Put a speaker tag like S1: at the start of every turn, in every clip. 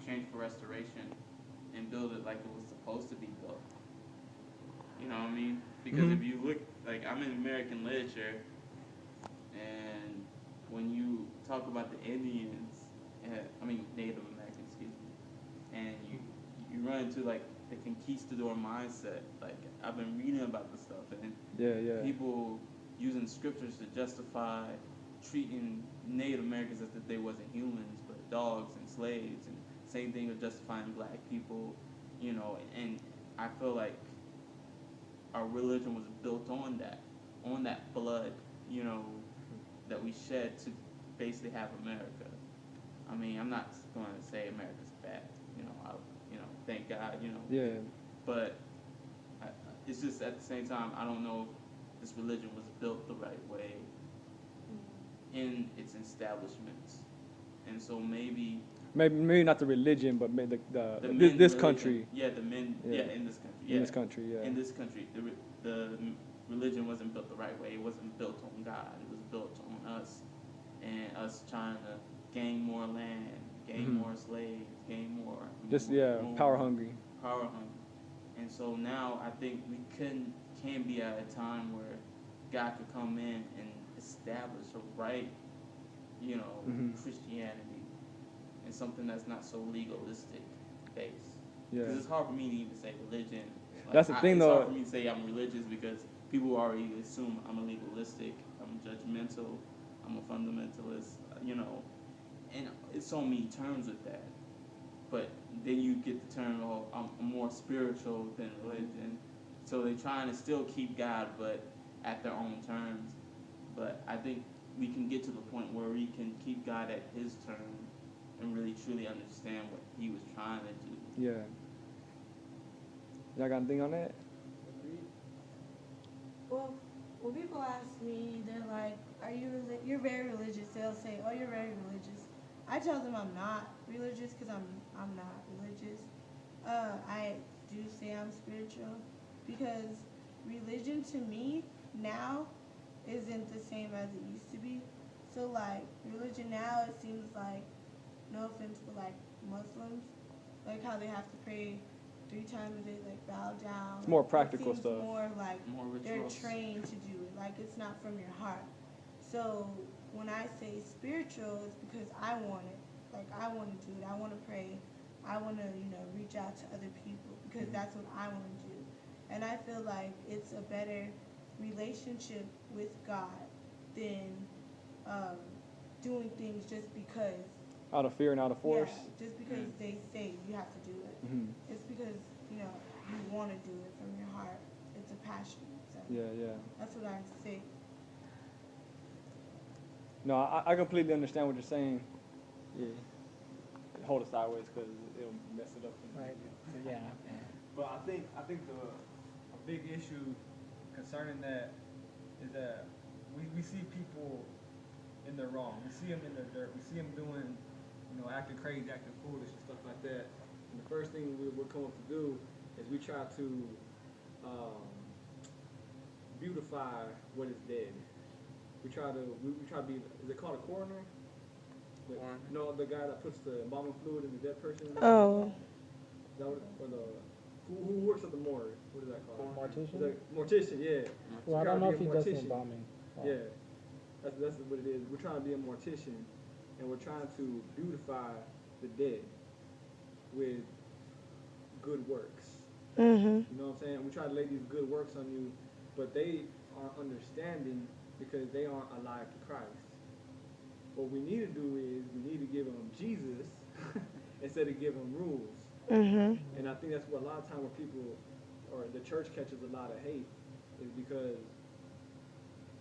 S1: exchange for restoration and build it like it was supposed to be built. You know what I mean? Because if you look, like, I'm in American literature, and when you talk about the Indians, Native Americans, excuse me, and you run into like the conquistador mindset. Like, I've been reading about this stuff, and people using scriptures to justify treating Native Americans as if they wasn't humans, but dogs and slaves, and same thing with justifying black people, and I feel like our religion was built on that blood, that we shed to basically have America. I mean, I'm not going to say America's bad, thank God,
S2: Yeah.
S1: but it's just at the same time, I don't know if this religion was built the right way in its establishments, and so maybe
S2: not the religion, but maybe this country.
S1: Yeah, the men. Yeah, in this country. Yeah.
S2: In this country, yeah.
S1: In this country, the religion wasn't built the right way. It wasn't built on God. It was built on us, and us trying to gain more land, gain more slaves, gain more.
S2: Power hungry.
S1: Power hungry, and so now I think we can be at a time where God could come in and establish a right, Christianity, and something that's not so legalistic based.
S2: Yeah.
S1: Because it's hard for me to even say religion. Like,
S2: that's the thing,
S1: it's
S2: though.
S1: It's hard for me to say I'm religious because people already assume I'm a legalistic, I'm judgmental, I'm a fundamentalist, and it's so many terms with that. But then you get the term, I'm more spiritual than religion. So they're trying to still keep God, but at their own terms. But I think we can get to the point where we can keep God at His terms and really truly understand what He was trying to do.
S2: Yeah. Y'all got anything on that?
S3: Well, when people ask me, they're like, you're very religious. They'll say, oh, you're very religious. I tell them I'm not religious because I'm not religious. I do say I'm spiritual because religion to me now isn't the same as it used to be. So, like, religion now, it seems like, no offense, but like Muslims, like how they have to pray 3 times a day, like bow down.
S2: It's more practical
S3: it seems
S2: stuff.
S3: More like they're
S1: rituals.
S3: trained to do it. Like, it's not from your heart. So when I say spiritual, it's because I want it. Like, I want to do it. I want to pray. I want to, reach out to other people because that's what I want to do. And I feel like it's a better relationship with God than doing things just because.
S2: Out of fear and out of force.
S3: Yeah, just because they say you have to do it.
S2: Mm-hmm.
S3: It's because, you want to do it from your heart. It's a passion. So
S2: Yeah.
S3: that's what I say.
S2: No, I completely understand what you're saying. Yeah. Hold it sideways because it'll mess it up.
S4: Right. Yeah.
S2: But I think a big issue concerning that is that we see people in their wrong. We see them in their dirt. We see them doing, acting crazy, acting foolish and stuff like that. And the first thing we're going to do is we try to beautify what is dead. We try to be. Is it called a coroner? No, the guy that puts the embalming fluid in the dead person.
S3: Oh.
S2: Is that what, or who works at the morgue? What is that called?
S4: Mortician?
S2: Mortician, yeah.
S4: Well, I don't know if he does embalming.
S2: Yeah, that's what it is. We're trying to be a mortician, and we're trying to beautify the dead with good works.
S3: Mm-hmm.
S2: You know what I'm saying? We try to lay these good works on you, but they aren't understanding because they aren't alive to Christ. What we need to do is we need to give them Jesus instead of giving them rules.
S3: Mm-hmm.
S2: And I think that's what a lot of time where people or the church catches a lot of hate is because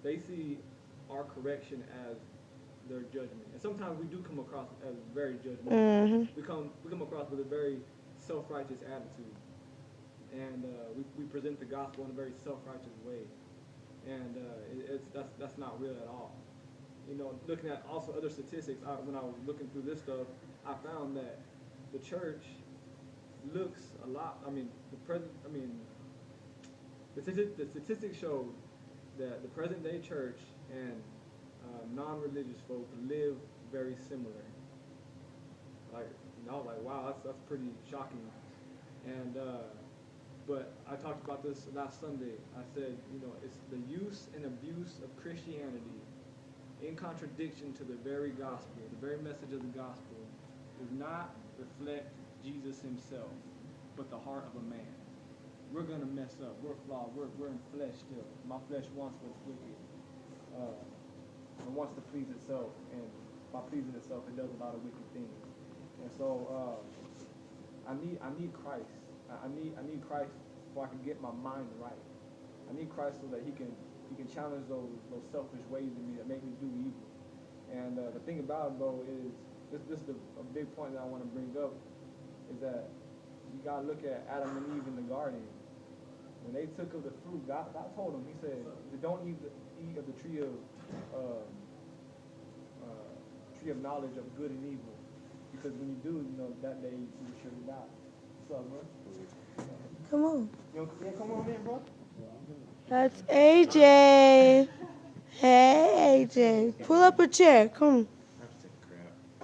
S2: they see our correction as their judgment. And sometimes we do come across as very judgmental.
S3: Mm-hmm.
S2: We come across with a very self-righteous attitude. And we present the gospel in a very self-righteous way. And that's not real at all. Looking at also other statistics, when I was looking through this stuff, I found that the church looks a lot. The statistics show that the present day church and non-religious folk live very similar. Like And I was like, wow, that's pretty shocking. And but I talked about this last Sunday. I said, it's the use and abuse of Christianity in contradiction to the very gospel, the very message of the gospel, does not reflect Jesus himself, but the heart of a man. We're going to mess up. We're flawed. We're in flesh still. My flesh wants what's wicked. It wants to please itself, and by pleasing itself, it does a lot of wicked things. And so I need Christ. I need Christ so I can get my mind right. I need Christ so that he can challenge those selfish ways in me that make me do evil. And the thing about it, bro, is this is a big point that I want to bring up, is that you gotta look at Adam and Eve in the garden. When they took of the fruit, God told them, he said, don't eat of the tree of knowledge of good and evil, because when you do, that day you will surely die. What's up, bro?
S3: Come on.
S2: Come on in, bro.
S3: That's AJ. Hey, AJ. Pull up a chair. Come.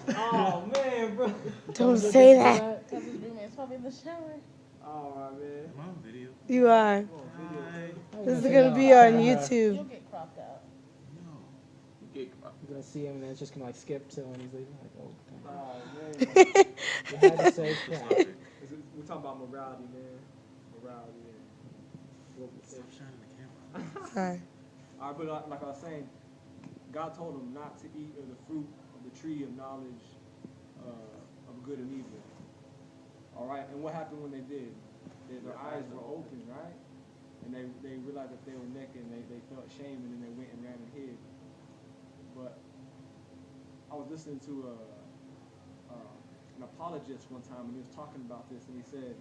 S2: Oh, man, bro.
S3: Don't say that.
S5: Because his roommate's probably in the shower.
S2: All right, man.
S1: I'm on video.
S3: You are.
S2: Hi.
S3: This is going to be on YouTube.
S5: You'll get cropped out.
S1: No. You get
S4: You're gonna see him and then it's just gonna like skip to when he's leaving. Like, oh, damn.
S2: Oh, man.
S4: You had to say crap.
S2: We're talking about morality, man. Morality.
S1: Stop shining the camera.
S3: Sorry.
S2: All right, but like I was saying, God told them not to eat of the fruit of the tree of knowledge of good and evil. All right, and what happened when they did? Their eyes were open, right? And they realized that they were naked, and they felt shame, and then they went and ran and hid. But I was listening to an apologist one time, and he was talking about this, and he said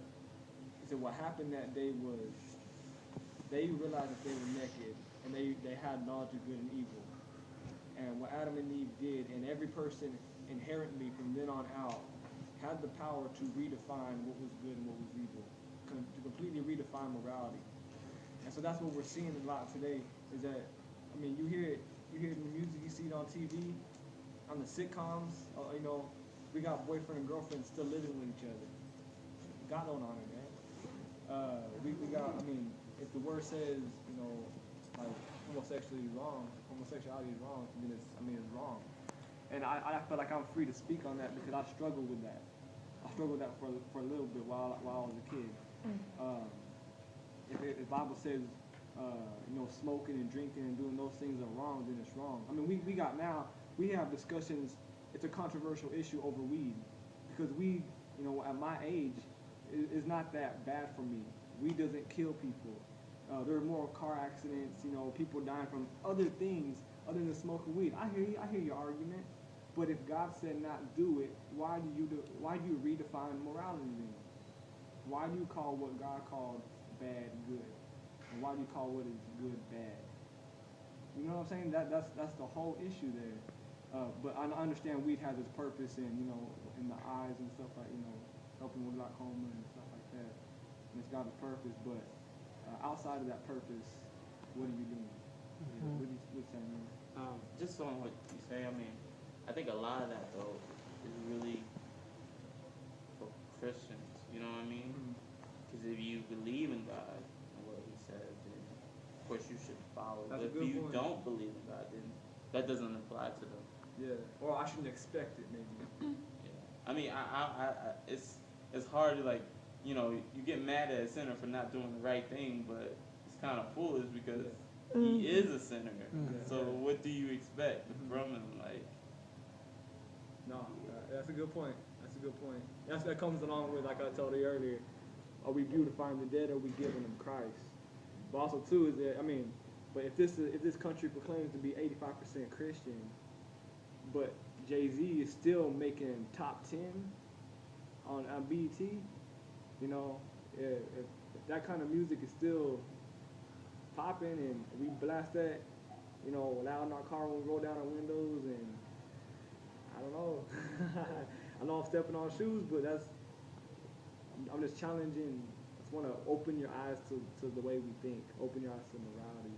S2: what happened that day was they realized that they were naked, and they had knowledge of good and evil. And what Adam and Eve did, and every person inherently from then on out had the power to redefine what was good and what was evil, to completely redefine morality. And so that's what we're seeing a lot today, is that, I mean, you hear it in the music, you see it on TV, on the sitcoms, we got boyfriend and girlfriend still living with each other. God don't honor that. We got, I mean, if the word says, like homosexuality is wrong, then it's wrong. And I feel like I'm free to speak on that because I struggled with that. I struggled with that for a little bit while I was a kid. If the Bible says, smoking and drinking and doing those things are wrong, then it's wrong. I mean, we have discussions. It's a controversial issue over weed because weed, at my age, is not that bad for me. Weed doesn't kill people. There are more car accidents, people dying from other things other than smoking weed. I hear your argument, but if God said not do it, why do you redefine morality then? Why do you call what God called bad good? And why do you call what is good bad? You know what I'm saying? That's the whole issue there. But I understand weed has its purpose in the eyes and stuff like helping with glaucoma and stuff like that. And it's got a purpose, but outside of that purpose, what are you doing? What are you saying?
S1: Just on what you say, I mean, I think a lot of that though is really for Christians. You know what I mean? Because if you believe in God and what He says, then of course you should follow.
S2: That's
S1: but if you don't believe in God, then that doesn't apply to them.
S2: Yeah, or I shouldn't expect it maybe.
S1: Yeah, I mean, it's hard to you get mad at a sinner for not doing the right thing, but it's kind of foolish because he is a sinner. So what do you expect from him?
S2: No, that's a good point. That comes along with, like I told you earlier, are we beautifying the dead or are we giving them Christ? But also too is that, but if this country proclaims to be 85% Christian, but Jay-Z is still making top 10 on BET, if that kind of music is still popping and we blast that, loud in our car when we roll down our windows, and I don't know. I know I'm stepping on shoes, but I'm just challenging. I just want to open your eyes to the way we think, open your eyes to morality.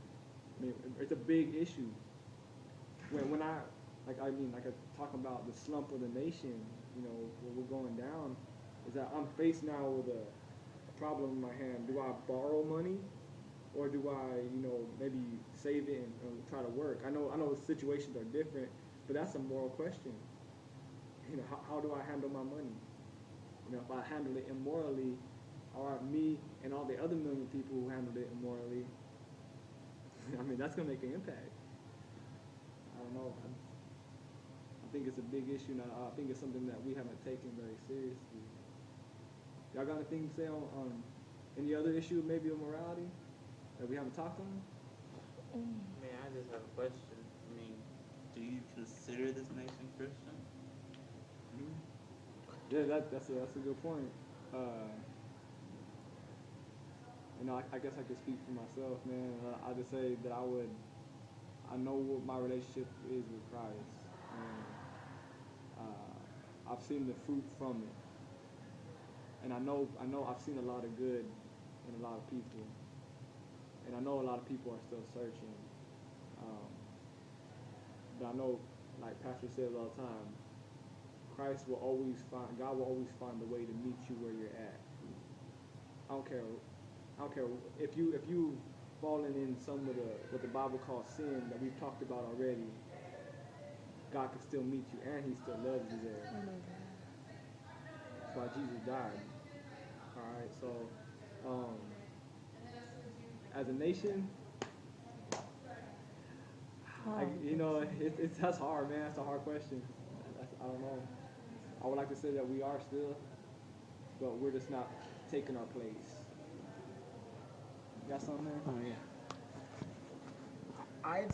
S2: I mean, it's a big issue. When I talk about the slump of the nation, where we're going down, is that I'm faced now with a problem in my hand. Do I borrow money, or do I, maybe save it and try to work? I know the situations are different, but that's a moral question. How do I handle my money? If I handle it immorally, or me and all the other million people who handled it immorally, I mean, that's gonna make an impact. I don't know. I think it's a big issue now. I think it's something that we haven't taken very seriously. Y'all got anything to say on any other issue, maybe of morality that we haven't talked on?
S1: Man, I just have a question. I mean, do you consider this nation Christian?
S2: Mm-hmm. Yeah, that's a good point. I guess I could speak for myself, man. I just say that I know what my relationship is with Christ, and I've seen the fruit from it, and I know I've seen a lot of good in a lot of people, and I know a lot of people are still searching. But I know, like Pastor says all the time, God will always find a way to meet you where you're at. I don't care if you fallen in some of what the Bible calls sin that we've talked about already. God can still meet you, and He still loves you there. That's why Jesus died. All right, so as a nation, that's hard, man. That's a hard question. I don't know. I would like to say that we are still, but we're just not taking our place. You got something there?
S4: Oh yeah. I'd